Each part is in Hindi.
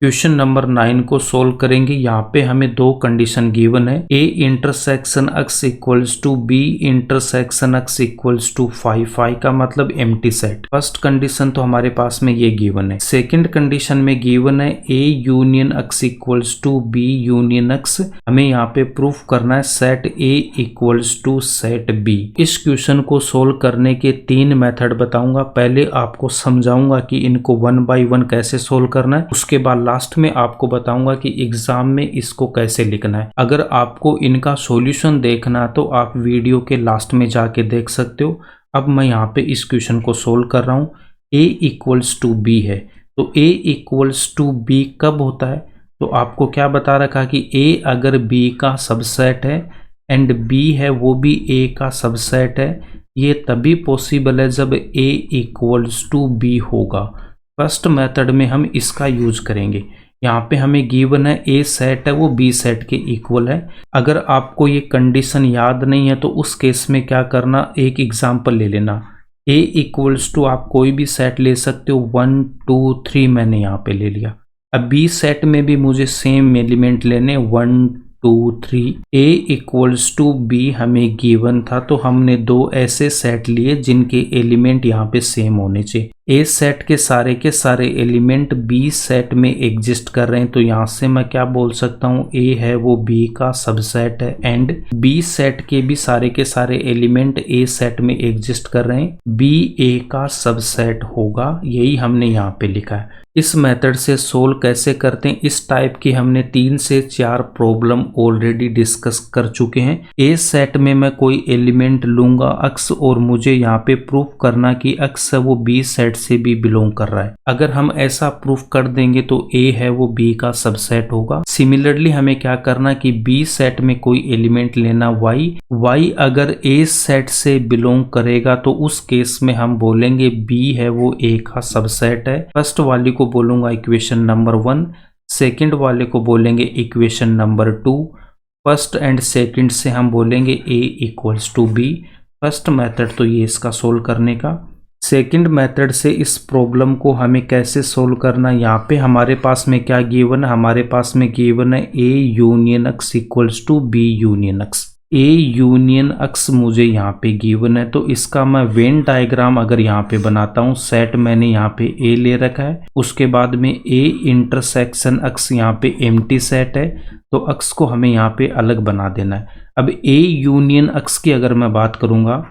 क्वेश्चन नंबर 9 को सोल्व करेंगे। यहाँ पे हमें दो कंडीशन गिवन है, a intersection x equals to b intersection x equals to 5 का मतलब एम्प्टी सेट। फर्स्ट कंडीशन तो हमारे पास में ये गिवन है। सेकंड कंडीशन में गिवन है a union x equals to b union x। हमें यहाँ पे प्रूफ करना है set a equals to set b। इस क्वेश्चन को सोल्व करने के तीन मेथड बताऊंगा। पहले आपको समझाऊंगा कि इनको 1 बाय 1 कैसे सोल्व करना है, उसके बाद लास्ट में आपको बताऊंगा कि एग्जाम में इसको कैसे लिखना है। अगर आपको इनका सॉल्यूशन देखना है तो आप वीडियो के लास्ट में जाके देख सकते हो। अब मैं यहाँ पे इस क्वेश्चन को सोल्व कर रहा हूँ। a इक्वल्स टू b है, तो a इक्वल्स टू b कब होता है? तो आपको क्या बता रखा कि a अगर b का सबसेट है एंड b है वो भी a का सबसेट है, ये तभी पॉसिबल है जब a इक्वल्स टू b होगा। फर्स्ट मेथड में हम इसका यूज करेंगे। यहाँ पे हमें गिवन है a सेट है वो b सेट के इक्वल है। अगर आपको ये कंडीशन याद नहीं है तो उस केस में क्या करना, एक एग्जांपल ले लेना। a इक्वल्स टू आप कोई भी सेट ले सकते हो, 1 2 3 मैंने यहाँ पे ले लिया। अब b सेट में भी मुझे सेम एलिमेंट लेने 1 2 3। a इक्वल्स टू b हमें गिवन था तो हमने दो ऐसे सेट लिए जिनके एलिमेंट यहाँ पे सेम होने चाहिए। ए सेट के सारे एलिमेंट बी सेट में एग्जिस्ट कर रहे हैं, तो यहाँ से मैं क्या बोल सकता हूँ, ए है वो बी का सबसेट है एंड बी सेट के भी सारे एलिमेंट ए सेट में एग्जिस्ट कर रहे हैं, बी ए का सबसेट होगा। यही हमने यहाँ पे लिखा है। इस मेथड से सोल्व कैसे करते हैं, इस टाइप की हमने 3 से 4 प्रॉब्लम ऑलरेडी डिस्कस कर चुके हैं। ए सेट में मैं कोई एलिमेंट लूंगा x और मुझे यहाँ पे प्रूफ करना कि x है वो बी सेट से भी बिलोंग कर रहा है। अगर हम ऐसा प्रूफ कर देंगे तो a है वो b का सबसेट होगा। सिमिलरली हमें क्या करना कि b सेट में कोई एलिमेंट लेना y अगर a सेट से बिलोंग करेगा तो उस केस में हम बोलेंगे b है वो a का सबसेट है। फर्स्ट वाली को बोलूंगा इक्वेशन नंबर 1, सेकंड वाले को बोलेंगे equation number 2। First and second से हम बोलेंगे a equals to b। First method तो ये इसका सोल्व करने का। सेकंड मेथड से इस प्रॉब्लम को हमें कैसे सोल्व करना, यहाँ पे हमारे पास में क्या गिवन है, हमारे पास में गिवन है a union x equals to b union x। a union x मुझे यहाँ पे गिवन है, तो इसका मैं वेन डायग्राम अगर यहाँ पे बनाता हूँ, सेट मैंने यहाँ पे a ले रखा है, उसके बाद में a इंटरसेक्शन x यहाँ पे एम्प्टी सेट है, तो x को हमें यहाँ पे अलग बना देना है। अब a यूनियन x की अगर मैं बात करूँगा,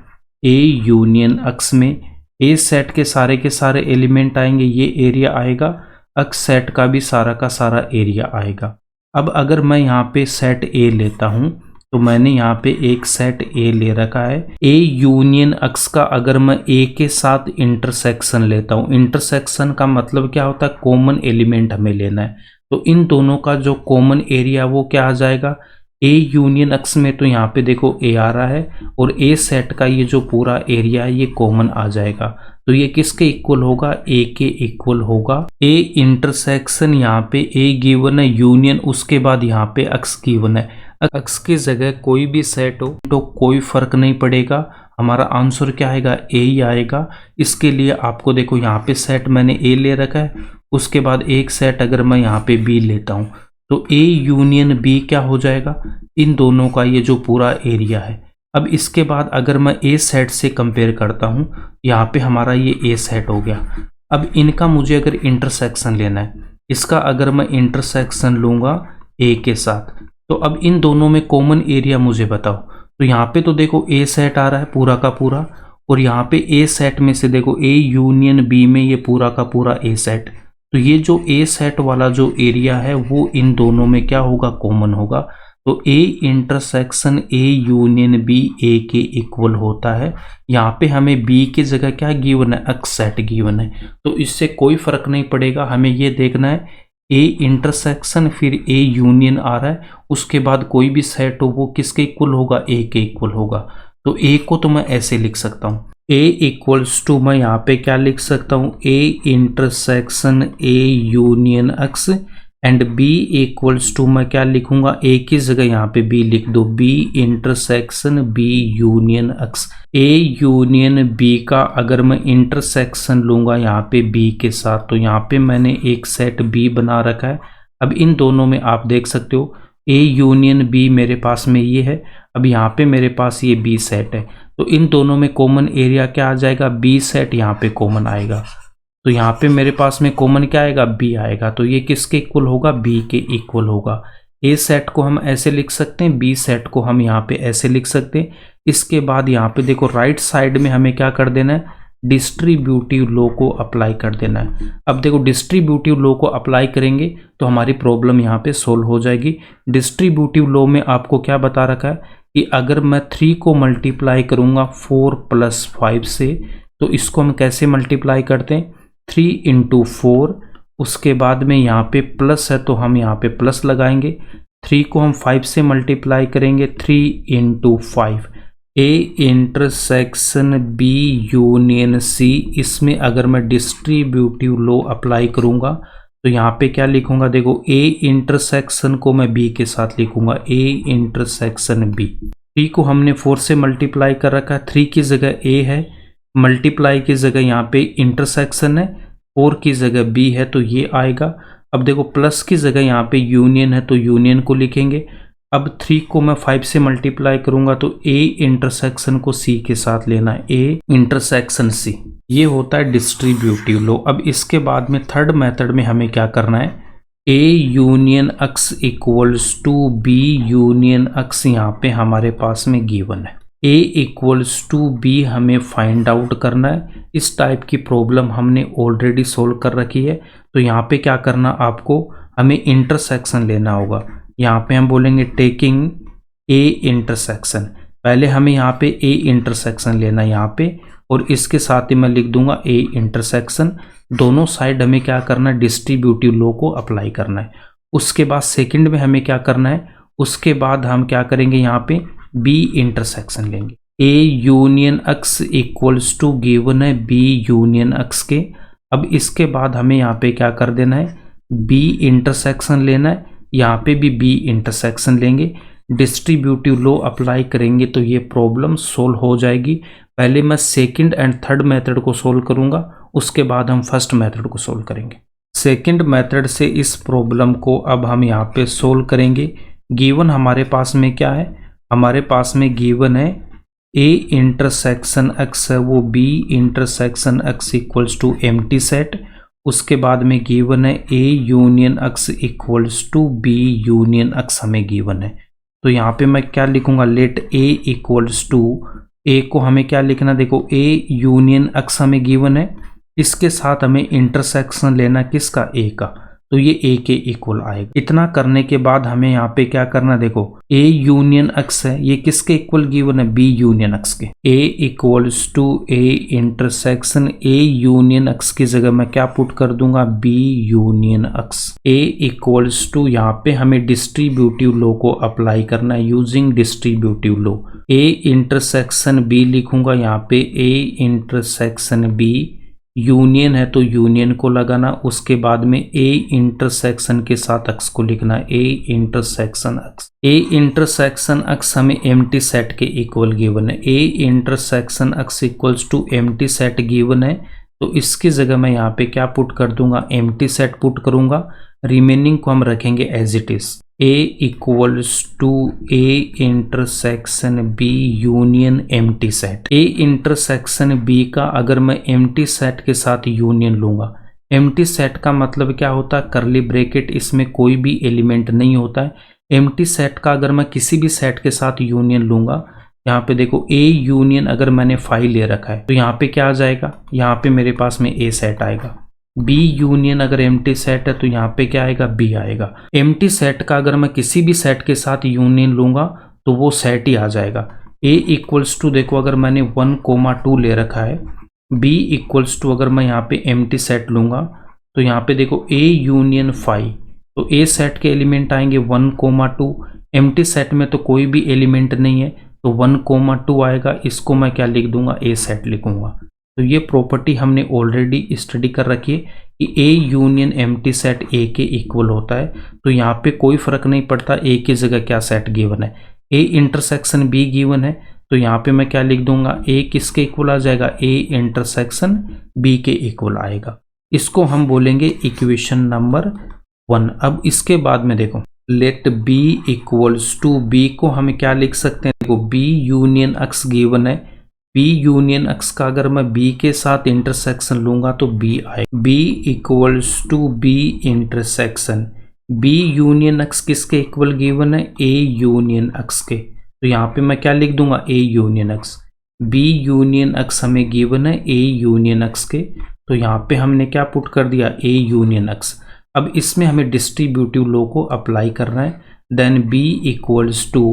a यूनियन x में a सेट के सारे एलिमेंट आएंगे, ये एरिया आएगा, x सेट का भी सारा का सारा एरिया आएगा। अब अगर मैं यहाँ पे सेट a लेता हूँ, तो मैंने यहाँ पे एक सेट a ले रखा है। a यूनियन x का अगर मैं a के साथ इंटरसेक्शन लेता हूँ, इंटरसेक्शन का मतलब क्या होता है, कॉमन एलिमेंट हमें लेना है, तो इन दोनों का जो कॉमन एरिया वो क्या आ जाएगा, a यूनियन x में तो यहाँ पे देखो a आ रहा है और a सेट का ये जो पूरा एरिया है ये कॉमन आ जाएगा, तो ये किसके इक्वल होगा, a के इक्वल होगा। a इंटरसेक्शन यहाँ पे a गिवन है, यूनियन उसके बाद यहाँ पे x गिवन है। x की जगह कोई भी सेट हो तो कोई फर्क नहीं पड़ेगा, हमारा आंसर क्या आएगा, a ही आएगा। इसके लिए आपको देखो यहाँ पे सेट मैंने a ले रखा है, उसके बाद एक सेट अगर मैं यहाँ पे b लेता हूँ तो a यूनियन b क्या हो जाएगा, इन दोनों का ये जो पूरा एरिया है। अब इसके बाद अगर मैं a सेट से कंपेयर करता हूँ, यहाँ पे हमारा ये a सेट हो गया। अब इनका मुझे अगर इंटरसेक्शन लेना है, इसका अगर मैं इंटरसेक्शन लूँगा a के साथ, तो अब इन दोनों में कॉमन एरिया मुझे बताओ। तो यहाँ पे तो देखो a सेट आ रहा है पूरा का पूरा, और यहाँ पे a सेट में से देखो a यूनियन b में ये पूरा का पूरा a सेट, तो ये जो a सेट वाला जो एरिया है वो इन दोनों में क्या होगा, कॉमन होगा। तो a intersection a union b a के इक्वल होता है। यहाँ पे हमें b की जगह क्या गिवन है, x सेट गिवन है, तो इससे कोई फर्क नहीं पड़ेगा। हमें ये देखना है a इंटरसेक्शन फिर a यूनियन आ रहा है, उसके बाद कोई भी सेट हो वो किसके इक्वल होगा, a के इक्वल होगा। तो a को तो मैं ऐसे लिख सकता हूँ, a इक्वल्स टू मैं यहाँ पे क्या लिख सकता हूँ, a intersection a union x and B equals to मैं क्या लिखूंगा, ए की जगह यहाँ पे बी लिख दो, B intersection B union x. A union B का अगर मैं इंटरसेक्शन लूंगा यहाँ पे बी के साथ, तो यहाँ पे मैंने एक सेट बी बना रखा है। अब इन दोनों में आप देख सकते हो ए यूनियन बी मेरे पास में ये है, अब यहाँ पे मेरे पास ये बी सेट है, तो इन दोनों में कॉमन एरिया क्या आ जाएगा, बी सेट यहाँ पे कॉमन आएगा। तो यहाँ पे मेरे पास में कॉमन क्या आएगा, बी आएगा। तो ये किसके इक्वल होगा, बी के इक्वल होगा। ए सेट को हम ऐसे लिख सकते हैं, बी सेट को हम यहाँ पे ऐसे लिख सकते हैं। इसके बाद यहाँ पे देखो राइट साइड में हमें क्या कर देना है, डिस्ट्रीब्यूटिव लॉ को अप्लाई कर देना है। अब देखो डिस्ट्रीब्यूटिव लॉ को अप्लाई करेंगे तो हमारी प्रॉब्लम यहाँ पे सोल्व हो जाएगी। डिस्ट्रीब्यूटिव लॉ में आपको क्या बता रखा है कि अगर मैं 3 को मल्टीप्लाई करूँगा 4 + 5 से, तो इसको हम कैसे मल्टीप्लाई करते हैं, 3 × 4, उसके बाद में यहाँ पे प्लस है तो हम यहाँ पे प्लस लगाएंगे। 3 को हम 5 से मल्टीप्लाई करेंगे, 3 × 5, A intersection B union C. इसमें अगर मैं डिस्ट्रीब्यूटिव लॉ अप्लाई करूँगा तो यहाँ पे क्या लिखूंगा, देखो ए इंटरसेक्शन को मैं बी के साथ लिखूंगा, ए इंटरसेक्शन बी। 3 को हमने 4 से मल्टीप्लाई कर रखा है, 3 की जगह ए है, मल्टीप्लाई की जगह यहाँ पे इंटरसेक्शन है, 4 की जगह बी है तो ये आएगा। अब देखो प्लस की जगह यहाँ पे यूनियन है तो यूनियन को लिखेंगे। अब 3 को मैं 5 से मल्टीप्लाई करूंगा तो ए इंटरसेक्शन को सी के साथ लेना है, ए इंटरसेक्शन सी। ये होता है डिस्ट्रीब्यूटिव लॉ। अब इसके बाद में थर्ड मेथड में हमें क्या करना है, A union x equals to B union X यहाँ पे हमारे पास में गिवन है। ए इक्वल्स टू बी हमें फाइंड आउट करना है। इस टाइप की प्रॉब्लम हमने ऑलरेडी सोल्व कर रखी है। तो यहाँ पे क्या करना, आपको हमें इंटरसेक्शन लेना होगा। यहाँ पे हम बोलेंगे टेकिंग ए इंटरसेक्शन, पहले हमें यहाँ पे ए इंटरसेक्शन लेना है यहाँ पे, और इसके साथ ही मैं लिख दूंगा ए इंटरसेक्शन। दोनों साइड हमें क्या करना है, डिस्ट्रीब्यूटिव लॉ को अप्लाई करना है। उसके बाद सेकंड में हमें क्या करना है, उसके बाद हम क्या करेंगे, यहाँ पे बी इंटरसेक्शन लेंगे। A union x equals to given है बी यूनियन एक्स के। अब इसके बाद हमें यहाँ पे क्या कर देना है, बी इंटरसेक्शन लेना है, यहाँ पे भी बी इंटरसेक्शन लेंगे, डिस्ट्रीब्यूटिव लॉ अप्लाई करेंगे तो ये प्रॉब्लम सोल्व हो जाएगी। पहले मैं सेकंड एंड थर्ड मेथड को सोल्व करूंगा, उसके बाद हम फर्स्ट मेथड को सोल्व करेंगे। सेकंड मेथड से इस प्रॉब्लम को अब हम यहाँ पे सोल्व करेंगे। गिवन हमारे पास में क्या है, हमारे पास में गिवन है ए इंटरसेक्शन एक्स है वो B intersection x equals to empty set. उसके बाद में गिवन है A union x equals to B union x हमें गिवन है। तो यहाँ पे मैं क्या लिखूंगा, let A equals to, A को हमें क्या लिखना, देखो ए यूनियन एक्स हमें गिवन है, इसके साथ हमें इंटरसेक्शन लेना किसका, ए का, तो ये ए के इक्वल आएगा। इतना करने के बाद हमें यहाँ पे क्या करना, देखो ए यूनियन एक्स है, ये किसके इक्वल गिवन है, बी यूनियन एक्स के। A equals to A intersection A union x की जगह मैं क्या पुट कर दूंगा, B union x. A equals to यहाँ पे हमें डिस्ट्रीब्यूटिव लॉ को अप्लाई करना है, using distributive law. A intersection B लिखूंगा यहाँ पे, ए इंटरसेक्शन बी, यूनियन है तो यूनियन को लगाना, उसके बाद में ए इंटरसेक्शन के साथ एक्स को लिखना, A intersection X. A intersection X हमें एम्प्टी सेट के इक्वल गिवन है, A intersection x equals to empty set given है, तो इसकी जगह मैं यहाँ पे क्या पुट कर दूंगा, एम्प्टी सेट पुट करूंगा, रिमेनिंग को हम रखेंगे as it is. A equals to A intersection B union empty set. A intersection B का अगर मैं एम्प्टी सेट के साथ यूनियन लूंगा, एम्प्टी सेट का मतलब क्या होता है, करली ब्रैकेट, इसमें कोई भी एलिमेंट नहीं होता है। एम्प्टी सेट का अगर मैं किसी भी सेट के साथ यूनियन लूंगा, यहाँ पे देखो ए यूनियन अगर मैंने 5 ले रखा है तो यहाँ पे क्या आ जाएगा, यहाँ पे मेरे पास में ए सेट आएगा। बी यूनियन अगर एम्प्टी सेट है तो यहाँ पे क्या आएगा, बी आएगा। एम्प्टी सेट का अगर मैं किसी भी सेट के साथ यूनियन लूंगा तो वो सेट ही आ जाएगा। ए इक्वल्स टू देखो अगर मैंने 1,2 ले रखा है, बी इक्वल्स टू अगर मैं यहाँ पे एम्प्टी सेट लूंगा तो यहाँ पे देखो ए यूनियन 5, तो ए सेट के एलिमेंट आएंगे 1,2, एम्प्टी सेट में तो कोई भी एलिमेंट नहीं है तो 1,2 आएगा, इसको मैं क्या लिख दूंगा, ए सेट लिखूंगा। तो ये प्रॉपर्टी हमने ऑलरेडी स्टडी कर रखी है कि ए यूनियन एम्प्टी सेट ए के इक्वल होता है, तो यहाँ पे कोई फर्क नहीं पड़ता ए की जगह क्या सेट गिवन है। ए इंटरसेक्शन बी गिवन है, तो यहाँ पे मैं क्या लिख दूंगा, ए किसके इक्वल आ जाएगा, ए इंटरसेक्शन बी के इक्वल आएगा। इसको हम बोलेंगे इक्वेशन नंबर 1। अब इसके बाद में देखो, let B equals to, B को हमें क्या लिख सकते हैं, देखो बी यूनियन एक्स गिवन है, बी यूनियन एक्स का अगर मैं बी के साथ इंटरसेक्शन लूंगा तो बी आएगा। B equals to B intersection, B union X किसके इक्वल गिवन है, ए यूनियन एक्स के, तो यहाँ पे मैं क्या लिख दूंगा, A union X. B union x हमें गिवन है ए यूनियन एक्स के, तो यहाँ पे हमने क्या पुट कर दिया, ए यूनियन एक्स। अब इसमें हमें डिस्ट्रीब्यूटिव लॉ को अप्लाई करना है। Then B equals to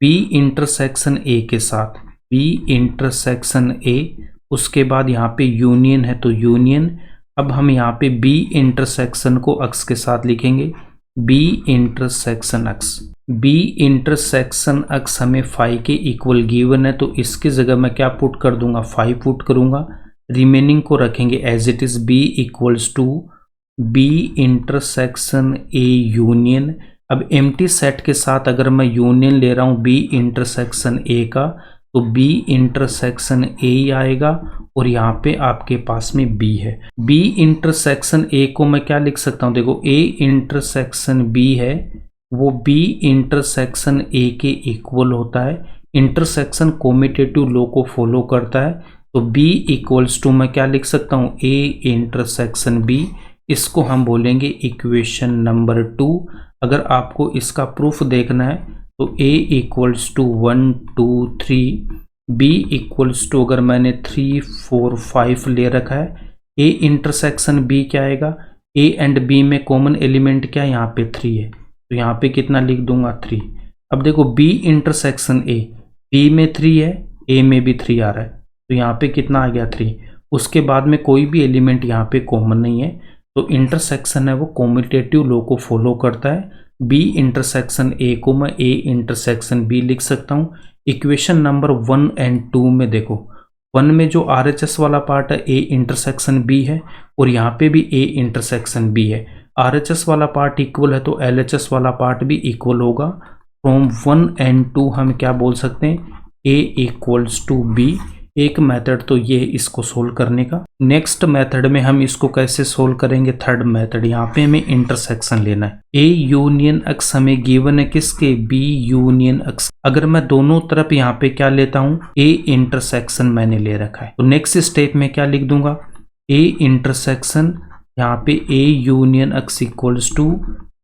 B intersection A के साथ, बी इंटरसेक्शन ए, उसके बाद यहाँ पे यूनियन है तो यूनियन। अब हम यहाँ पे बी इंटरसेक्शन को एक्स के साथ लिखेंगे, B intersection X. B intersection X हमें 5 के इक्वल गिवन है, तो इसकी जगह मैं क्या पुट कर दूंगा, 5 पुट करूंगा। रिमेनिंग को रखेंगे as it is, B equals to B intersection A union. अब एम्प्टी सेट के साथ अगर मैं यूनियन ले रहा हूँ बी इंटरसेक्शन ए का, तो बी इंटरसेक्शन ए आएगा और यहाँ पे आपके पास में बी है। बी इंटरसेक्शन ए को मैं क्या लिख सकता हूँ, देखो ए इंटरसेक्शन बी है वो बी इंटरसेक्शन ए के इक्वल होता है, इंटरसेक्शन कॉम्यूटेटिव लॉ को फॉलो करता है, तो बी इक्वल्स टू मैं क्या लिख सकता हूँ, ए इंटरसेक्शन बी। इसको हम बोलेंगे इक्वेशन नंबर 2। अगर आपको इसका प्रूफ देखना है तो a equals to 1 2 3, b equals to अगर मैंने 3 4 5 ले रखा है, a इंटरसेक्शन b क्या आएगा, a एंड b में कॉमन एलिमेंट क्या है, यहाँ पे 3 है, तो यहाँ पे कितना लिख दूंगा 3। अब देखो b इंटरसेक्शन a, b में 3 है, a में भी 3 आ रहा है, तो यहाँ पे कितना आ गया 3। उसके बाद में कोई भी एलिमेंट यहाँ पे कॉमन नहीं है, तो इंटरसेक्शन है वो कॉम्यूटेटिव लॉ को फॉलो करता है। बी इंटरसेक्शन ए को मैं ए इंटरसेक्शन बी लिख सकता हूँ। इक्वेशन नंबर 1 एंड 2 में देखो, 1 में जो RHS वाला पार्ट है ए इंटरसेक्शन बी है, और यहाँ पे भी ए इंटरसेक्शन बी है। RHS वाला पार्ट इक्वल है तो LHS वाला पार्ट भी इक्वल होगा। फ्रॉम 1 एंड 2 हम क्या बोल सकते हैं, ए इक्वल्स टू बी। एक मेथड तो ये इसको सोल्व करने का। नेक्स्ट मेथड में हम इसको कैसे सोल्व करेंगे, थर्ड मेथड। यहाँ पे हमें इंटरसेक्शन लेना है, ए यूनियन एक्स हमें गिवन है किसके, बी यूनियन एक्स। अगर मैं दोनों तरफ यहाँ पे क्या लेता हूँ, ए इंटरसेक्शन मैंने ले रखा है, तो नेक्स्ट स्टेप में क्या लिख दूंगा, ए इंटरसेक्शन, यहाँ पे A union x equals to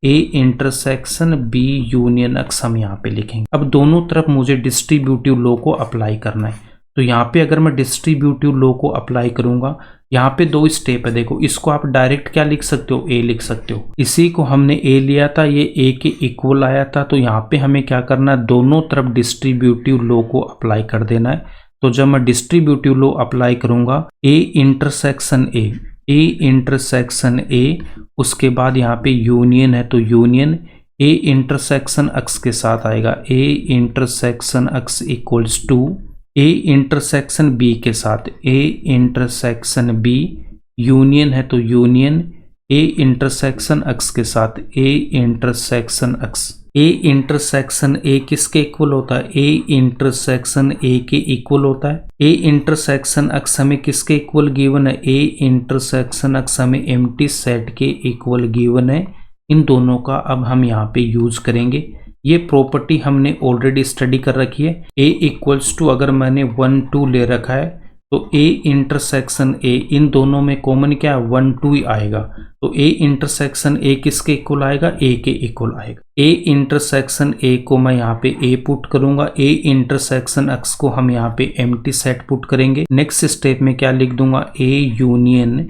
A intersection B union X हम यहाँ पे लिखेंगे। अब दोनों तरफ मुझे डिस्ट्रीब्यूटिव लॉ को अप्लाई करना है, तो यहाँ पे अगर मैं डिस्ट्रीब्यूटिव लॉ को अप्लाई करूंगा, यहाँ पे 2 स्टेप है। देखो इसको आप डायरेक्ट क्या लिख सकते हो, ए लिख सकते हो। इसी को हमने ए लिया था, ये ए के इक्वल आया था, तो यहाँ पे हमें क्या करना है, दोनों तरफ डिस्ट्रीब्यूटिव लॉ को अप्लाई कर देना है। तो जब मैं डिस्ट्रीब्यूटिव लॉ अप्लाई करूंगा, ए इंटरसेक्शन ए, ए इंटरसेक्शन ए, उसके बाद यहाँ पे यूनियन है तो यूनियन, ए इंटरसेक्शन एक्स के साथ आएगा, A intersection x equals to A intersection B के साथ, ए इंटरसेक्शन बी, यूनियन है तो यूनियन, ए इंटरसेक्शन एक्स के साथ, ए इंटरसेक्शन एक्स। ए इंटरसेक्शन ए किसके इक्वल होता है, ए इंटरसेक्शन ए के इक्वल होता है। ए इंटरसेक्शन एक्स हमें किसके इक्वल गिवन है, ए इंटरसेक्शन एक्स हमें एम्प्टी सेट के इक्वल गिवन है। इन दोनों का अब हम यहाँ पे यूज करेंगे। ये प्रॉपर्टी हमने ऑलरेडी स्टडी कर रखी है। ए इक्वल्स टू अगर मैंने 1 2 ले रखा है, तो ए इंटरसेक्शन ए, इन दोनों में कॉमन क्या है, 1 2 ही आएगा, तो ए इंटरसेक्शन ए किसके इक्वल आएगा, ए के इक्वल आएगा। ए इंटरसेक्शन ए को मैं यहाँ पे ए पुट करूंगा, ए इंटरसेक्शन एक्स को हम यहाँ पे एम्प्टी सेट पुट करेंगे। नेक्स्ट स्टेप में क्या लिख दूंगा, A union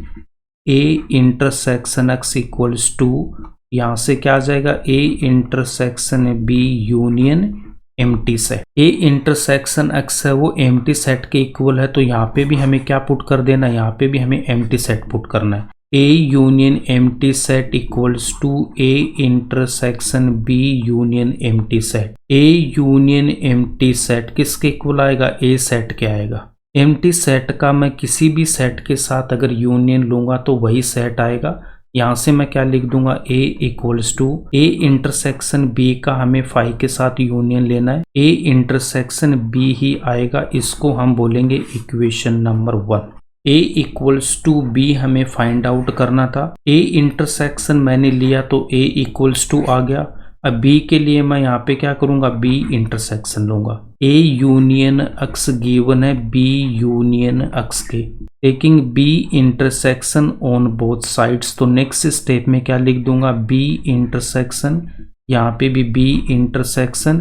A intersection x equals to, यहाँ से क्या आ जाएगा, A intersection B union empty set. A intersection X है वो एम्प्टी सेट के इक्वल है, तो यहाँ पे भी हमें क्या पुट कर देना है, यहाँ पे भी हमें एम्प्टी सेट पुट करना है। A union empty set equals to A intersection B union empty set. A union empty set किसके इक्वल आएगा, ए सेट के आएगा। एम्प्टी सेट का मैं किसी भी सेट के साथ अगर यूनियन लूंगा तो वही सेट आएगा। यहाँ से मैं क्या लिख दूंगा, A equals to A intersection B का हमें फाई के साथ यूनियन लेना है, A इंटरसेक्शन B ही आएगा, इसको हम बोलेंगे equation number 1। A equals to B हमें फाइंड आउट करना था, A इंटरसेक्शन मैंने लिया तो A इक्वल्स टू आ गया। अब B के लिए मैं यहाँ पे क्या करूँगा, B इंटरसेक्शन लूंगा। A यूनियन एक्स गिवन है B यूनियन एक्स के, taking B intersection on both sides. तो नेक्स्ट स्टेप में क्या लिख दूंगा, B इंटरसेक्शन, यहाँ पे भी B इंटरसेक्शन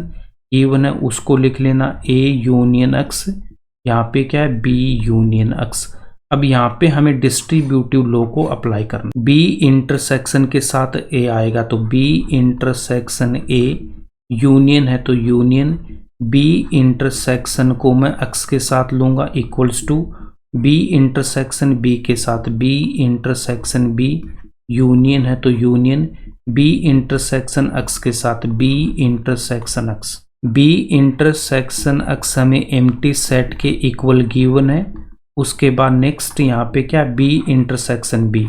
गिवन है उसको लिख लेना A यूनियन एक्स, यहाँ पे क्या है B यूनियन एक्स। अब यहाँ पे हमें डिस्ट्रीब्यूटिव लॉ को अप्लाई करना, B इंटरसेक्शन के साथ A आएगा तो B इंटरसेक्शन A, यूनियन है तो यूनियन, B इंटरसेक्शन को मैं x के साथ लूंगा equals to B intersection B के साथ B इंटरसेक्शन B, यूनियन है तो यूनियन, B इंटरसेक्शन x के साथ B intersection x। B intersection x हमें एम्प्टी सेट के इक्वल गिवन है। उसके बाद नेक्स्ट यहाँ पे क्या, B intersection B,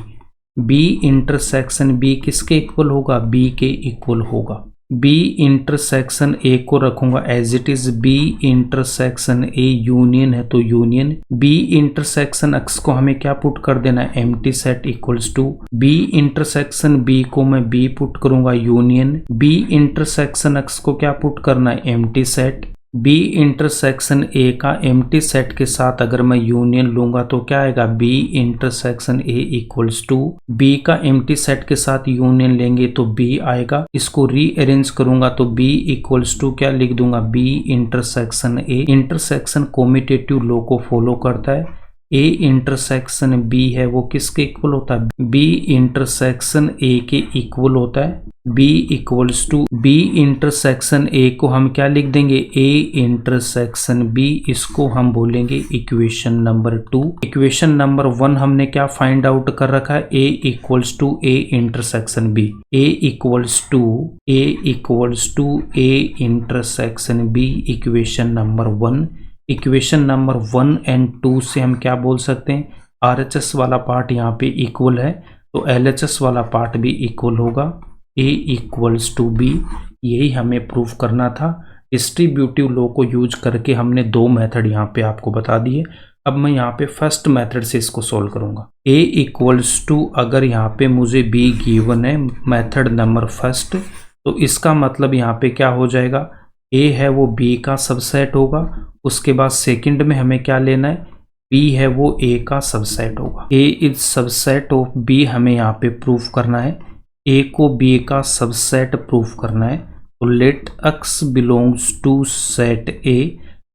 B intersection B किसके इक्वल होगा, B के इक्वल होगा। B इंटरसेक्शन A को रखूंगा as it is B intersection A, union है तो यूनियन, B इंटरसेक्शन X को हमें क्या पुट कर देना है, empty set equals to B intersection B को मैं B पुट करूंगा यूनियन, B इंटरसेक्शन X को क्या पुट करना है, empty set. B intersection A का एम्प्टी सेट के साथ अगर मैं यूनियन लूंगा तो क्या आएगा, B intersection A equals to B का एम्प्टी सेट के साथ यूनियन लेंगे तो B आएगा, इसको रीअरेंज करूंगा तो B इक्वल्स टू क्या लिख दूंगा, B intersection A। Intersection commutative law को फॉलो करता है, A इंटरसेक्शन B है वो किसके इक्वल होता है, B इंटरसेक्शन A के इक्वल होता है। B equals to B intersection A को हम क्या लिख देंगे, A इंटरसेक्शन B, इसको हम बोलेंगे इक्वेशन नंबर 2। इक्वेशन नंबर 1 हमने क्या फाइंड आउट कर रखा है, A equals to A intersection B, A equals to A intersection B, equation number 1। Equation number 1 and 2 से हम क्या बोल सकते हैं, RHS वाला पार्ट यहाँ पे इक्वल है तो LHS वाला पार्ट भी इक्वल होगा, A इक्वल्स टू B। यही हमें प्रूफ करना था। डिस्ट्रीब्यूटिव लॉ को यूज करके हमने दो मेथड यहाँ पे आपको बता दिए। अब मैं यहाँ पे फर्स्ट मेथड से इसको सोल्व करूँगा। A इक्वल्स टू, अगर यहाँ पे मुझे B गिवन है मेथड नंबर फर्स्ट, तो इसका मतलब यहाँ पे क्या हो जाएगा, A है वो B का सबसेट होगा। उसके बाद सेकंड में हमें क्या लेना है, B है वो A का सबसेट होगा। A is subset of B हमें यहाँ पे प्रूफ करना है, A को B का सबसेट प्रूफ करना है। तो let X belongs to set A,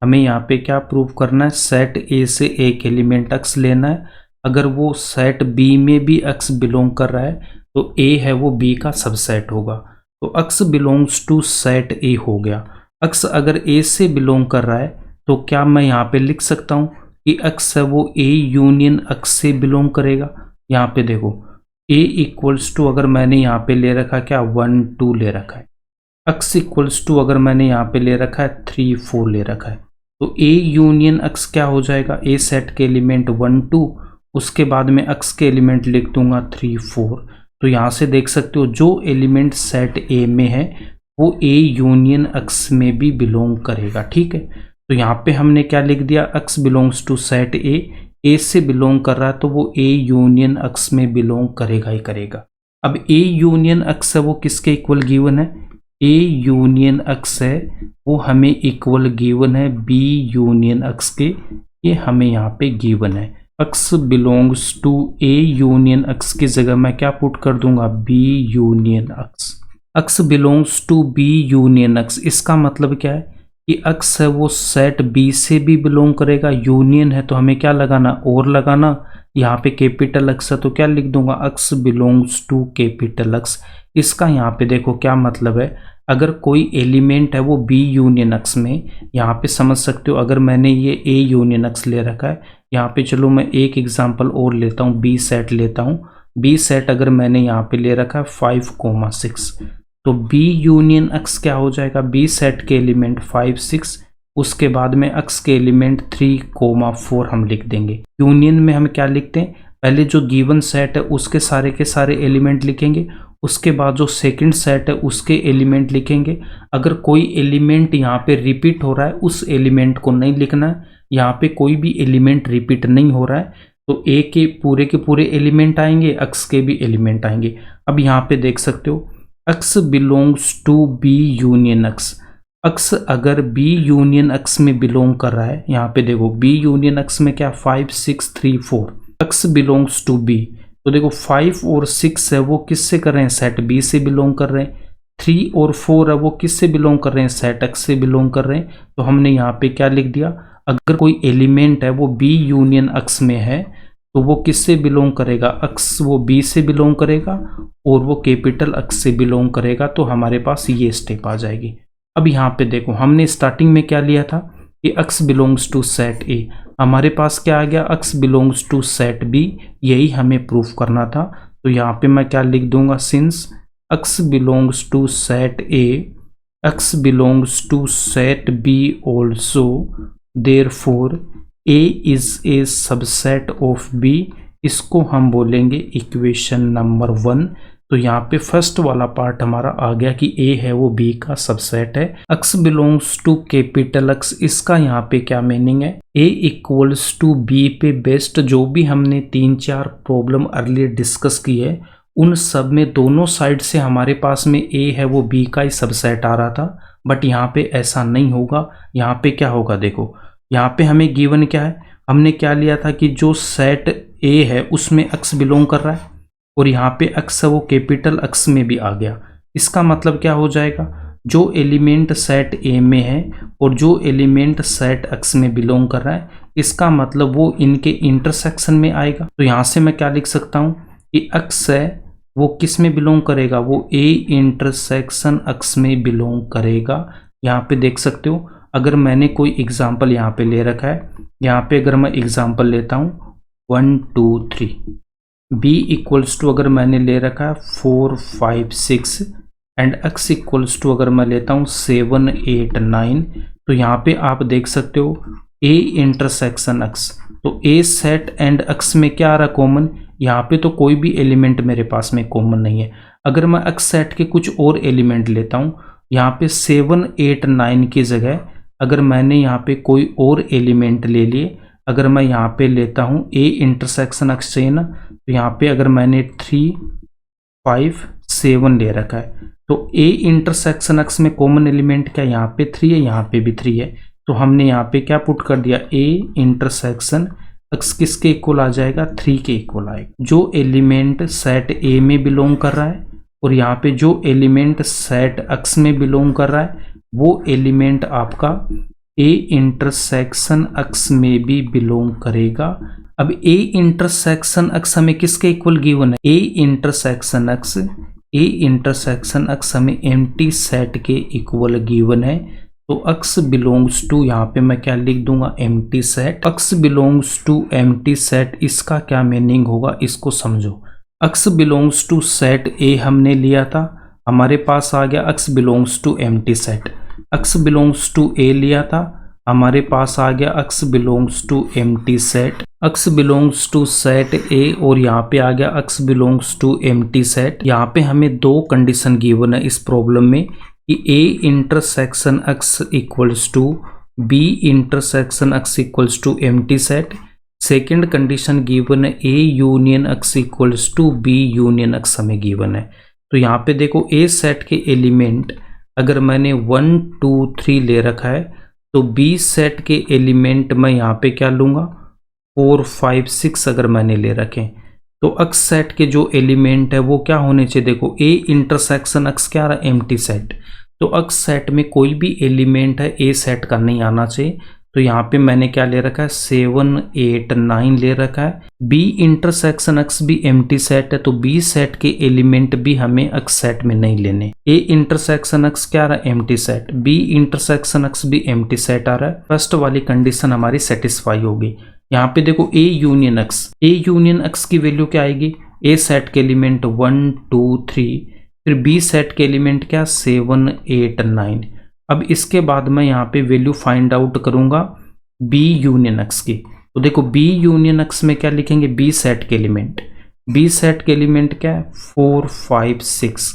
हमें यहाँ पे क्या प्रूफ करना है, सेट A से एक एलिमेंट X लेना है। अगर वो सेट B में भी X बिलोंग कर रहा है तो A है वो B का सबसेट होगा। तो X belongs to set A हो गया। X अगर A से बिलोंग कर रहा है तो क्या मैं यहाँ पे लिख सकता हूँ कि X है वो A यूनियन X से बिलोंग करेगा। यहाँ पे देखो A इक्वल्स टू, अगर मैंने यहाँ पे ले रखा क्या 1 2 ले रखा है, X इक्वल्स टू अगर मैंने यहाँ पे ले रखा है 3 4 ले रखा है, तो A यूनियन X क्या हो जाएगा, A सेट के एलिमेंट 1 2, उसके बाद में X के एलिमेंट लिख दूंगा 3 4। तो यहाँ से देख सकते हो जो एलिमेंट सेट A में है वो A यूनियन X में भी बिलोंग करेगा। ठीक है, तो यहाँ पे हमने क्या लिख दिया, X belongs to set A से बिलोंग कर रहा है तो वो A यूनियन X में बिलोंग करेगा ही करेगा। अब A यूनियन X है वो किसके इक्वल गिवन है, A यूनियन X है वो हमें इक्वल गिवन है B यूनियन X के, ये हमें यहाँ पे गिवन है। X belongs to A union X की जगह मैं क्या पुट कर दूंगा, B union X। X belongs to B union X, इसका मतलब क्या है कि X है वो सेट B से भी बिलोंग करेगा, यूनियन है तो हमें क्या लगाना, और लगाना। यहाँ पे कैपिटल X है तो क्या लिख दूंगा, X belongs to capital X। इसका यहाँ पे देखो क्या मतलब है, अगर कोई एलिमेंट है वो B यूनियन X में, यहाँ पे समझ सकते हो अगर मैंने ये A यूनियन X ले रखा है, यहाँ पे चलो मैं एक एग्जांपल और लेता हूँ, B सेट लेता हूँ। B सेट अगर मैंने यहाँ पे ले रखा है 5, 6, तो B यूनियन X क्या हो जाएगा, B सेट के एलिमेंट 5 6, उसके बाद में अक्स के एलिमेंट 3,4 हम लिख देंगे। यूनियन में हम क्या लिखते हैं, पहले जो गिवन सेट है उसके सारे के सारे एलिमेंट लिखेंगे, उसके बाद जो सेकंड सेट है उसके एलिमेंट लिखेंगे। अगर कोई एलिमेंट यहाँ पे रिपीट हो रहा है उस एलिमेंट को नहीं लिखना है। यहाँ पे कोई भी एलिमेंट रिपीट नहीं हो रहा है तो ए के पूरे एलिमेंट आएंगे, अक्स के भी एलिमेंट आएंगे। अब यहाँ पे देख सकते हो अक्स बिलोंग्स टू बी यूनियन अक्स। अक्स अगर बी यूनियन अक्स में बिलोंग कर रहा है, यहाँ पे देखो बी यूनियन अक्स में क्या 5 6 3 4, अक्स बिलोंग्स टू बी। तो देखो 5 और 6 है वो किससे कर रहे हैं, सेट बी से बिलोंग कर रहे हैं। 3 और 4 है वो किससे बिलोंग कर रहे हैं, सेट एक्स से बिलोंग कर रहे हैं। तो हमने यहाँ पे क्या लिख दिया, अगर कोई एलिमेंट है वो बी यूनियन अक्स में है तो वो किससे बिलोंग करेगा, अक्स वो बी से बिलोंग करेगा और वो कैपिटल अक्स से बिलोंग करेगा। तो हमारे पास ये स्टेप आ जाएगी। अब यहाँ पे देखो हमने स्टार्टिंग में क्या लिया था कि अक्स बिलोंग्स टू सेट ए, हमारे पास क्या आ गया, अक्स बिलोंग्स टू सेट बी। यही हमें प्रूफ करना था। तो यहाँ पे मैं क्या लिख दूंगा, since X belongs to set A, X belongs to set B also, therefore A is a subset of B. इसको हम बोलेंगे इक्वेशन नंबर 1। तो यहाँ पे फर्स्ट वाला पार्ट हमारा आ गया कि ए है वो बी का सबसेट है। अक्स बिलोंग्स टू कैपिटल अक्स, इसका यहाँ पे क्या मीनिंग है, ए इक्वल्स टू बी पे बेस्ड जो भी हमने 3-4 प्रॉब्लम अर्लियर डिस्कस की है उन सब में दोनों साइड से हमारे पास में ए है वो बी का ही सबसेट आ रहा था। बट यहाँ पे ऐसा नहीं होगा। यहाँ पे क्या होगा, देखो यहाँ पे हमें गिवन क्या है, हमने क्या लिया था कि जो सेट ए है उसमें अक्स बिलोंग कर रहा है और यहाँ पे अक्स है वो कैपिटल अक्स में भी आ गया। इसका मतलब क्या हो जाएगा, जो एलिमेंट सेट ए में है और जो एलिमेंट सेट अक्स में बिलोंग कर रहा है, इसका मतलब वो इनके इंटरसेक्शन में आएगा। तो यहाँ से मैं क्या लिख सकता हूँ कि अक्स है वो किस में बिलोंग करेगा, वो ए इंटरसेक्शन अक्स में बिलोंग करेगा। यहाँ पे देख सकते हो अगर मैंने कोई एग्जाम्पल यहाँ पे ले रखा है, यहाँ पे अगर मैं एग्जाम्पल लेता हूँ 1 2 3, बी इक्वल्स टू अगर मैंने ले रखा है 4 5 6 एंड एक्स इक्वल्स टू अगर मैं लेता हूँ 7 8 9, तो यहाँ पे आप देख सकते हो ए इंटरसेक्शन एक्स। तो ए सेट एंड एक्स में क्या आ रहा कॉमन, यहाँ पे तो कोई भी एलिमेंट मेरे पास में कॉमन नहीं है। अगर मैं एक्स सेट के कुछ और एलिमेंट लेता हूँ, यहाँ पे 7 8 9 की जगह अगर मैंने यहाँ पे कोई और एलिमेंट ले लिए, अगर मैं यहाँ पे लेता हूँ ए इंटरसेक्शन एक्स चाहिए ना, तो यहाँ पे अगर मैंने 3 5 7 ले रखा है तो ए इंटरसेक्शन एक्स में कॉमन एलिमेंट क्या, यहाँ पे 3 है, यहाँ पे भी 3 है। तो हमने यहाँ पे क्या पुट कर दिया, ए इंटरसेक्शन एक्स किसके इक्वल आ जाएगा, 3 के इक्वल आएगा। जो एलिमेंट सेट ए में बिलोंग कर रहा है और यहाँ पे जो एलिमेंट सेट एक्स में बिलोंग कर रहा है वो एलिमेंट आपका ए इंटरसेक्शन एक्स में भी बिलोंग करेगा। अब ए इंटरसेक्शन एक्स हमें किसके इक्वल गिवन है, A intersection X, A intersection X हमें एम्प्टी सेट के इक्वल गिवन है। तो एक्स बिलोंग्स टू, यहाँ पे मैं क्या लिख दूंगा, empty set. X belongs to empty set, इसका क्या मीनिंग होगा इसको समझो। X belongs to set A हमने लिया था, हमारे पास आ गया x belongs to empty set. X belongs to A लिया था, हमारे पास आ गया x belongs to empty set. X belongs to set A और यहाँ पे आ गया x belongs to empty set. यहाँ पे हमें दो कंडीशन गिवन है इस प्रॉब्लम में कि A intersection x equals to B intersection x equals to empty set. Second condition given है A union x equals to B union x हमें गिवन है। तो यहाँ पे देखो ए सेट के एलिमेंट अगर मैंने 1 2 3 ले रखा है तो बी सेट के एलिमेंट मैं यहाँ पे क्या लूँगा 4 5 6 अगर मैंने ले रखे तो एक्स सेट के जो एलिमेंट है वो क्या होने चाहिए, देखो ए इंटरसेक्शन एक्स क्या रहा, एम्प्टी सेट। तो एक्स सेट में कोई भी एलिमेंट है ए सेट का नहीं आना चाहिए। तो यहाँ पे मैंने क्या ले रखा है 7 8 9 ले रखा है। बी इंटरसेक्शन एक्स भी एम्प्टी सेट है तो बी सेट के एलिमेंट भी हमें एक्स सेट में नहीं लेने। ए इंटरसेक्शन एक्स क्या रहा, empty set, B intersection X भी एम्प्टी सेट आ रहा है। फर्स्ट वाली कंडीशन हमारी सेटिस्फाई होगी। यहाँ पे देखो A union x, A union x की वैल्यू क्या आएगी, ए सेट के एलिमेंट 1 2 3, फिर बी सेट के एलिमेंट क्या 7 8 9। अब इसके बाद मैं यहाँ पे वैल्यू फाइंड आउट करूँगा बी यूनियन एक्स की। तो देखो बी यूनियन एक्स में क्या लिखेंगे, बी सेट के एलिमेंट, बी सेट के एलिमेंट क्या है 4 5 6,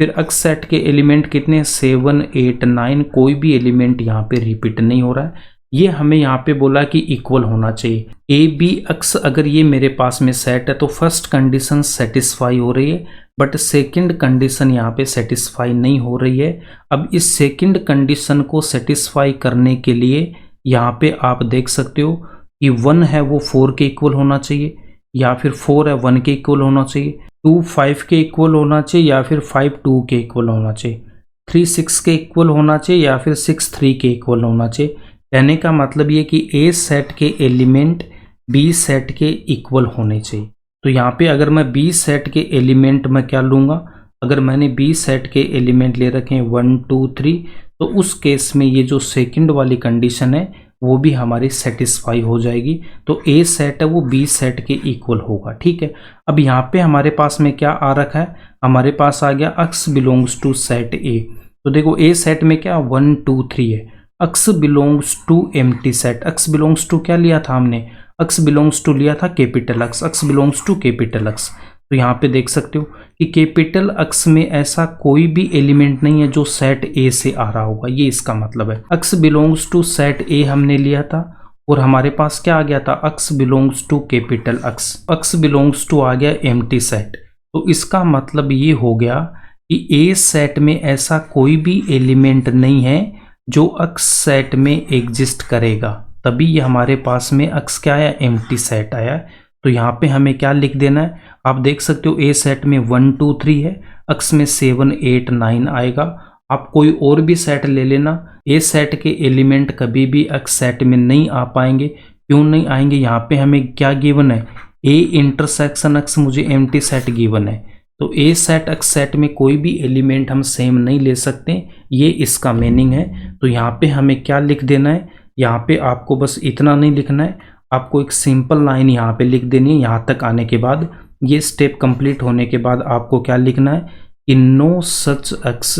फिर एक्स सेट के एलिमेंट कितने हैं 7 8 9, कोई भी एलिमेंट यहाँ पे रिपीट नहीं हो रहा है। ये हमें यहाँ पे बोला कि इक्वल होना चाहिए, ए बी एक्स अगर ये मेरे पास में सेट है तो फर्स्ट कंडीशन सेटिस्फाई हो रही है, बट सेकंड कंडीशन यहाँ पे सेटिस्फाई नहीं हो रही है। अब इस सेकंड कंडीशन को सेटिस्फाई करने के लिए यहाँ पे आप देख सकते हो कि 1 है वो 4 के इक्वल होना चाहिए, या फिर 4 है 1 के इक्वल होना चाहिए, 2 5 के इक्वल होना चाहिए, या फिर 5 2 के इक्वल होना चाहिए, 3 6 के इक्वल होना चाहिए, या फिर 6 3 के इक्वल होना चाहिए। कहने का मतलब ये कि ए सेट के एलिमेंट बी सेट के इक्वल होने चाहिए। तो यहाँ पे अगर मैं बी सेट के एलिमेंट में क्या लूँगा, अगर मैंने बी सेट के एलिमेंट ले रखे हैं 1 2 3, तो उस केस में ये जो सेकंड वाली कंडीशन है वो भी हमारी सेटिस्फाई हो जाएगी। तो ए सेट है वो बी सेट के इक्वल होगा, ठीक है। अब यहाँ पे हमारे पास में क्या आ रखा है, हमारे पास आ गया x belongs to set A. तो देखो ए सेट में क्या 1 2 3 है, X belongs to empty set, x belongs to क्या लिया था हमने, एक्स बिलोंग्स टू लिया था capital x, x belongs to capital X. तो यहाँ पे देख सकते हो कि कैपिटल एक्स में ऐसा कोई भी एलिमेंट नहीं है जो सेट ए से आ रहा होगा, ये इसका मतलब है। X belongs to set A हमने लिया था और हमारे पास क्या आ गया था, x belongs to capital x, x belongs to आ गया एम्प्टी सेट। तो इसका मतलब ये हो गया कि ए सेट में ऐसा कोई भी एलिमेंट नहीं है जो एक्स सेट में एग्जिस्ट करेगा, तभी ये हमारे पास में एक्स क्या आया, एम्प्टी सेट आया। तो यहाँ पे हमें क्या लिख देना है, आप देख सकते हो ए सेट में 1 2 3 है, एक्स में 7 8 9 आएगा। आप कोई और भी सेट ले लेना, ए सेट के एलिमेंट कभी भी एक्स सेट में नहीं आ पाएंगे। क्यों नहीं आएंगे, यहाँ पे हमें क्या गिवन है, ए इंटरसेक्शन एक्स मुझे एम्प्टी सेट गिवन है। तो ए सेट एक्स सेट में कोई भी एलिमेंट हम सेम नहीं ले सकते, ये इसका मीनिंग है। तो यहाँ पे हमें क्या लिख देना है, यहाँ पे आपको बस इतना नहीं लिखना है, आपको एक सिंपल लाइन यहाँ पे लिख देनी है। यहाँ तक आने के बाद, ये स्टेप कंप्लीट होने के बाद आपको क्या लिखना है कि no such X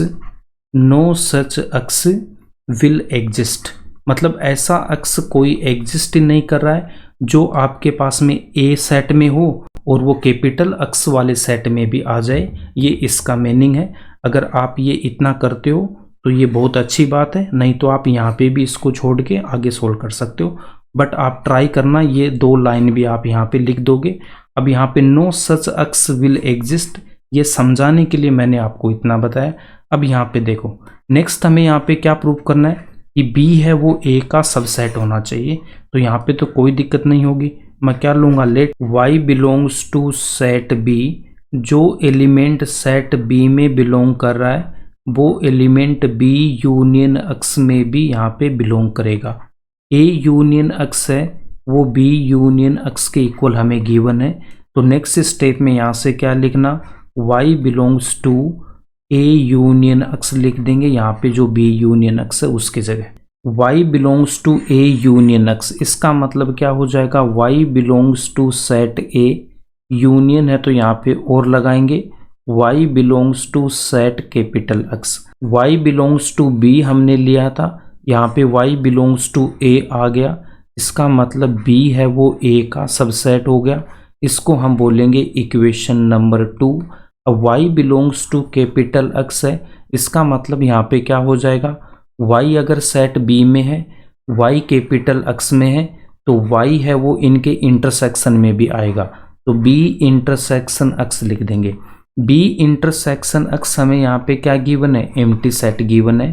will exist, मतलब ऐसा एक्स कोई एग्जिस्ट नहीं कर रहा है जो आपके पास में ए सेट में हो और वो कैपिटल एक्स वाले सेट में भी आ जाए, ये इसका मीनिंग है। अगर आप ये इतना करते हो तो ये बहुत अच्छी बात है, नहीं तो आप यहाँ पे भी इसको छोड़ के आगे सोल्व कर सकते हो, बट आप ट्राई करना, ये 2 लाइन भी आप यहाँ पे लिख दोगे। अब यहाँ पे no such X will exist, ये समझाने के लिए मैंने आपको इतना बताया। अब यहाँ पे देखो नेक्स्ट हमें यहाँ पे क्या प्रूव करना है कि बी है वो ए का सबसेट होना चाहिए। तो यहाँ पे तो कोई दिक्कत नहीं होगी, मैं क्या लूँगा, let Y belongs to set B, जो एलिमेंट सेट बी में बिलोंग कर रहा है वो एलिमेंट बी यूनियन एक्स में भी यहाँ पे बिलोंग करेगा। ए यूनियन एक्स है वो बी यूनियन एक्स के इक्वल हमें गिवन है। तो नेक्स्ट स्टेप में यहाँ से क्या लिखना, y belongs to A union X लिख देंगे, यहाँ पे जो बी यूनियन एक्स है उसकी जगह y belongs to A union X. इसका मतलब क्या हो जाएगा, y belongs to set A, union है तो यहाँ पे और लगाएंगे, y belongs to set capital X. y belongs to b हमने लिया था, यहाँ पे y बिलोंग्स टू a आ गया, इसका मतलब b है वो a का सबसेट हो गया। इसको हम बोलेंगे इक्वेशन नंबर 2। अब y belongs to capital X है, इसका मतलब यहाँ पे क्या हो जाएगा, y अगर सेट b में है, y कैपिटल एक्स में है, तो y है वो इनके इंटरसेक्शन में भी आएगा, तो b इंटरसेक्शन एक्स लिख देंगे। b इंटरसेक्शन एक्स हमें यहाँ पे क्या गिवन है, एम्प्टी सेट गिवन है,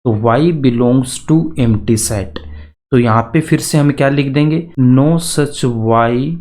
तो y belongs to empty set. तो यहाँ पे फिर से हम क्या लिख देंगे, no such y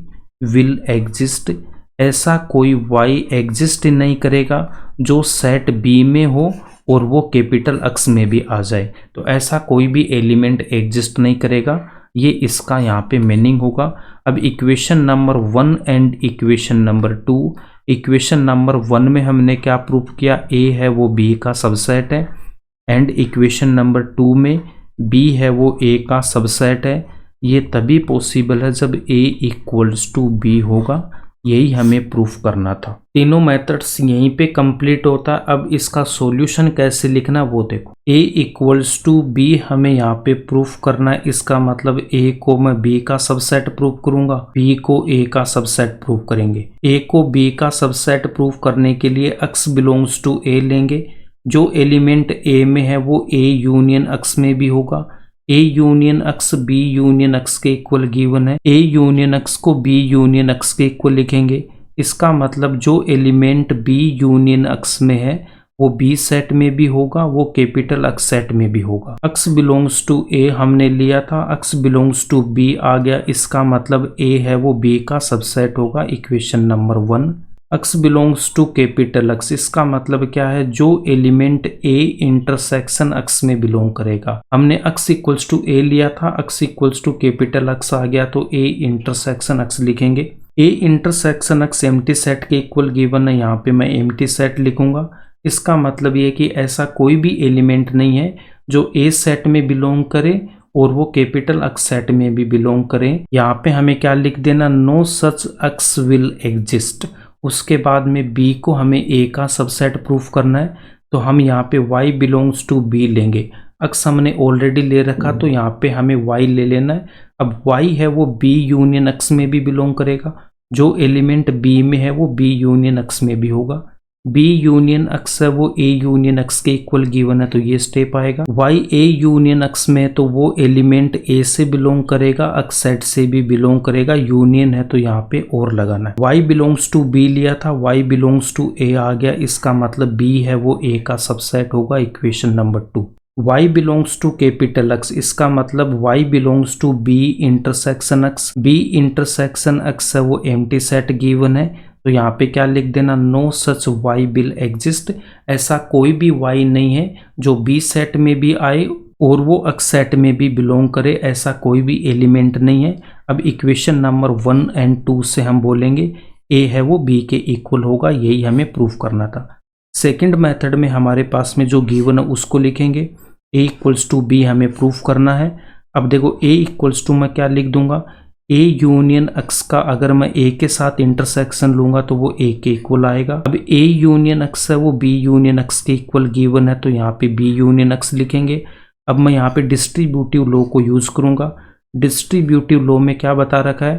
will exist, ऐसा कोई y एग्जिस्ट नहीं करेगा जो सेट b में हो और वो कैपिटल एक्स में भी आ जाए। तो ऐसा कोई भी एलिमेंट एग्जिस्ट नहीं करेगा, ये इसका यहाँ पे मीनिंग होगा। अब equation number 1 and equation number 2, equation number 1 में हमने क्या प्रूफ किया, a है वो b का सबसेट है, एंड इक्वेशन नंबर 2 में b है वो a का सबसेट है। ये तभी पॉसिबल है जब a इक्वल्स टू b होगा, यही हमें प्रूफ करना था। तीनों मेथड्स यहीं पे कंप्लीट होता है। अब इसका सॉल्यूशन कैसे लिखना वो देखो। a इक्वल्स टू b हमें यहाँ पे प्रूफ करना है। इसका मतलब a को मैं b का सबसेट प्रूफ करूंगा, b को a का सबसेट प्रूफ करेंगे। a को b का सबसेट प्रूफ करने के लिए x बिलोंग्स टू a लेंगे। जो एलिमेंट a में है वो a यूनियन x में भी होगा। a union x b union x के इक्वल गिवन है। a यूनियन x को b यूनियन x के इक्वल लिखेंगे। इसका मतलब जो एलिमेंट b यूनियन x में है वो b सेट में भी होगा, वो कैपिटल x सेट में भी होगा। x बिलोंग्स टू a हमने लिया था, x बिलोंग्स टू b आ गया। इसका मतलब a है वो b का सबसेट होगा, equation number 1। x belongs to capital x, इसका मतलब क्या है, जो एलिमेंट a इंटरसेक्शन x में बिलोंग करेगा। हमने x इक्वल्स टू a लिया था, x equals to capital x आ गया तो a इंटरसेक्शन x लिखेंगे। a intersection x empty set के इक्वल गिवन है, यहाँ पे मैं एम्प्टी सेट लिखूंगा। इसका मतलब ये कि ऐसा कोई भी एलिमेंट नहीं है जो a सेट में बिलोंग करे और वो कैपिटल x सेट में भी बिलोंग करे। यहाँ पे हमें क्या लिख देना, no such x will exist. उसके बाद में b को हमें a का सबसेट प्रूफ करना है, तो हम यहाँ पे y बिलोंग्स टू b लेंगे। x हमने ऑलरेडी ले रखा तो यहाँ पे हमें y ले लेना है। अब y है वो b यूनियन x में भी बिलोंग करेगा। जो एलिमेंट b में है वो b यूनियन x में भी होगा। b यूनियन x है वो a यूनियन x के इक्वल गिवन है तो ये स्टेप आएगा। y a यूनियन x में तो वो एलिमेंट a से बिलोंग करेगा, x सेट से भी बिलोंग करेगा, यूनियन है तो यहाँ पे और लगाना है। y बिलोंग्स टू b लिया था, y बिलोंग्स टू a आ गया। इसका मतलब b है वो a का सबसेट होगा, equation number 2। y belongs to capital x, इसका मतलब y belongs to b intersection x, b intersection x है वो एम्प्टी सेट गिवन है तो यहाँ पे क्या लिख देना, no such y will exist. ऐसा कोई भी y नहीं है जो b सेट में भी आए और वो x सेट में भी बिलोंग करे, ऐसा कोई भी एलिमेंट नहीं है। अब इक्वेशन नंबर 1 एंड 2 से हम बोलेंगे a है वो b के इक्वल होगा, यही हमें प्रूफ करना था। सेकंड मेथड में हमारे पास में जो गिवन है उसको लिखेंगे, a इक्वल्स टू b हमें प्रूफ करना है। अब देखो a इक्वल्स टू मैं क्या लिख दूंगा, a यूनियन x का अगर मैं a के साथ इंटरसेक्शन लूंगा तो वो a के इक्वल आएगा। अब a यूनियन x है वो b यूनियन x के इक्वल गिवन है तो यहाँ पे b यूनियन x लिखेंगे। अब मैं यहाँ पे डिस्ट्रीब्यूटिव लॉ को यूज करूंगा। डिस्ट्रीब्यूटिव लॉ में क्या बता रखा है,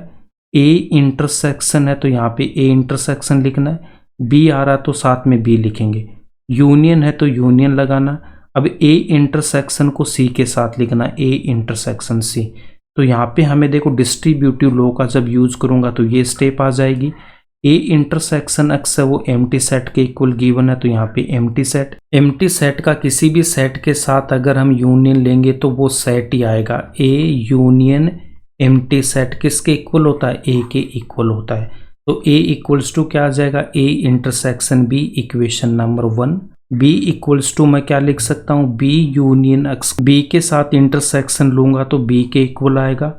a इंटरसेक्शन है तो यहाँ पे a इंटरसेक्शन लिखना है, b आ रहा तो साथ में b लिखेंगे, यूनियन है तो यूनियन लगाना। अब a इंटरसेक्शन को c के साथ लिखना, a इंटरसेक्शन c। तो यहाँ पे हमें देखो डिस्ट्रीब्यूटिव लॉ का जब यूज करूंगा तो ये स्टेप आ जाएगी। a इंटरसेक्शन x है वो एम्प्टी सेट के इक्वल गिवन है तो यहाँ पे एम्प्टी सेट का किसी भी सेट के साथ अगर हम यूनियन लेंगे तो वो सेट ही आएगा। a यूनियन एम्प्टी सेट किसके इक्वल होता है, a के इक्वल होता है। तो a इक्वल्स टू क्या आ जाएगा, a intersection b, equation number 1। b equals to मैं क्या लिख सकता हूँ, b यूनियन x, b के साथ इंटरसेक्शन लूंगा तो b के इक्वल आएगा।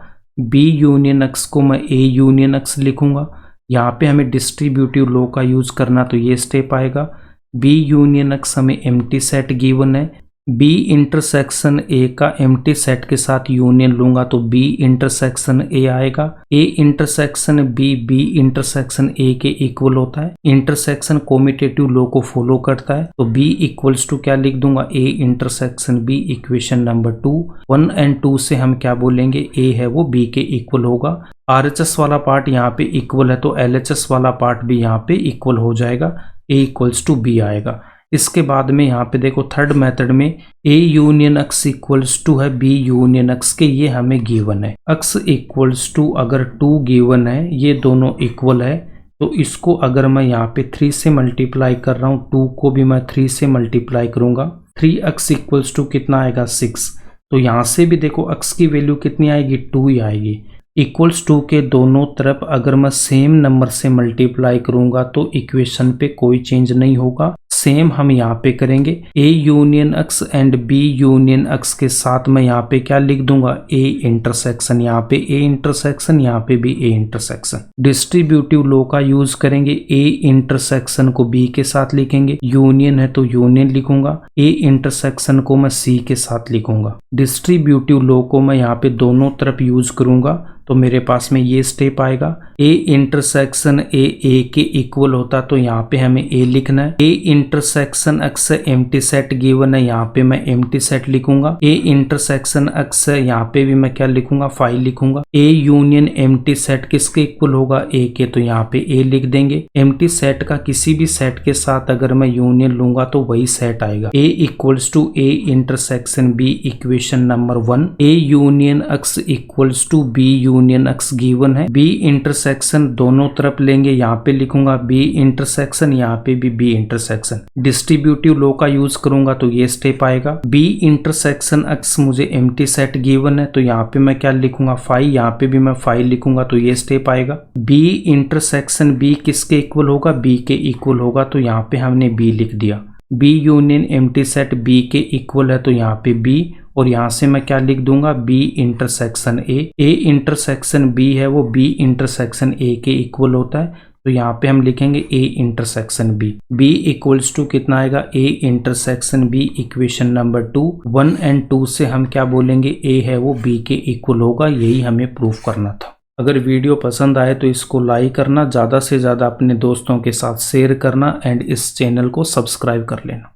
b यूनियन x को मैं a यूनियन x लिखूंगा। यहाँ पे हमें डिस्ट्रीब्यूटिव लॉ का यूज करना तो ये स्टेप आएगा। b यूनियन x हमें एम्प्टी सेट गिवन है, b इंटरसेक्शन a का एम्प्टी सेट के साथ यूनियन लूंगा तो b इंटरसेक्शन a आएगा। a intersection b intersection a के इक्वल होता है, इंटरसेक्शन कॉम्यूटेटिव लॉ को फॉलो करता है तो b इक्वल्स टू क्या लिख दूंगा, a intersection b, equation number 2। 1 and 2 से हम क्या बोलेंगे, a है वो b के इक्वल होगा। RHS वाला पार्ट यहाँ पे इक्वल है तो LHS वाला पार्ट भी यहाँ पे इक्वल हो जाएगा, a इक्वल्स टू b आएगा। इसके बाद में यहाँ पे देखो थर्ड मेथड में a union x equals to है b यूनियन x के, ये हमें गिवन है। x इक्वल्स टू अगर 2 गिवन है, ये दोनों इक्वल है तो इसको अगर मैं यहाँ पे 3 से मल्टीप्लाई कर रहा हूँ, 2 को भी मैं 3 से मल्टीप्लाई करूंगा, 3x इक्वल्स टू कितना आएगा 6। तो यहाँ से भी देखो x की वैल्यू कितनी आएगी, 2 ही आएगी। इक्वल्स टू के दोनों तरफ अगर मैं सेम नंबर से मल्टीप्लाई करूंगा तो इक्वेशन पे कोई चेंज नहीं होगा, सेम हम यहाँ पे करेंगे A union X and B union x के साथ मैं यहाँ पे क्या लिख दूंगा, ए इंटरसेक्शन, यहाँ पे ए इंटरसेक्शन, यहाँ पे भी ए इंटरसेक्शन। डिस्ट्रीब्यूटिव लॉ का यूज करेंगे, ए इंटरसेक्शन को बी के साथ लिखेंगे, यूनियन है तो यूनियन लिखूंगा, ए इंटरसेक्शन को मैं सी के साथ लिखूंगा। डिस्ट्रीब्यूटिव लॉ को मैं यहाँ पे दोनों तरफ यूज करूंगा तो मेरे पास में ये स्टेप आएगा, ए इंटरसेक्शन ए के इक्वल होता तो यहाँ पे हमें ए लिखना है। A intersection x empty set given है, यहाँ पे मैं एम्प्टी सेट लिखूंगा। ए इंटरसेक्शन एक्स यहाँ पे भी मैं क्या लिखूंगा, 5 लिखूंगा। ए यूनियन एम्प्टी सेट किसके इक्वल होगा, ए के, तो यहाँ पे ए लिख देंगे। एम्प्टी सेट का किसी भी सेट के साथ अगर मैं यूनियन लूंगा तो वही सेट आएगा। A equals to A intersection B, equation number 1। A union x equals to B union x given है। बी इंटरसेक्शन दोनों तरफ लेंगे, यहाँ पे लिखूंगा बी इंटरसेक्शन, यहाँ पे भी बी इंटरसेक्शन। डिस्ट्रीब्यूटिव लॉ का यूज करूंगा तो ये स्टेप आएगा। बी इंटरसेक्शन एक्स मुझे एम्प्टी सेट गिवन है तो यहाँ पे मैं क्या लिखूंगा, 5, यहाँ पे भी मैं 5 लिखूंगा तो ये स्टेप आएगा। बी इंटरसेक्शन बी किसके इक्वल होगा, बी के इक्वल होगा तो यहाँ पे हमने बी लिख दिया। B union empty set B के इक्वल है तो यहाँ पे बी, और यहाँ से मैं क्या लिख दूंगा, B intersection A intersection B है वो बी इंटरसेक्शन ए के इक्वल होता है तो यहाँ पे हम लिखेंगे A intersection B equals to कितना आएगा, A intersection B, equation number 2। 1 and 2 से हम क्या बोलेंगे, ए है वो बी के इक्वल होगा, यही हमें प्रूफ करना था। अगर वीडियो पसंद आए तो इसको लाइक करना, ज़्यादा से ज़्यादा अपने दोस्तों के साथ शेयर करना एंड इस चैनल को सब्सक्राइब कर लेना।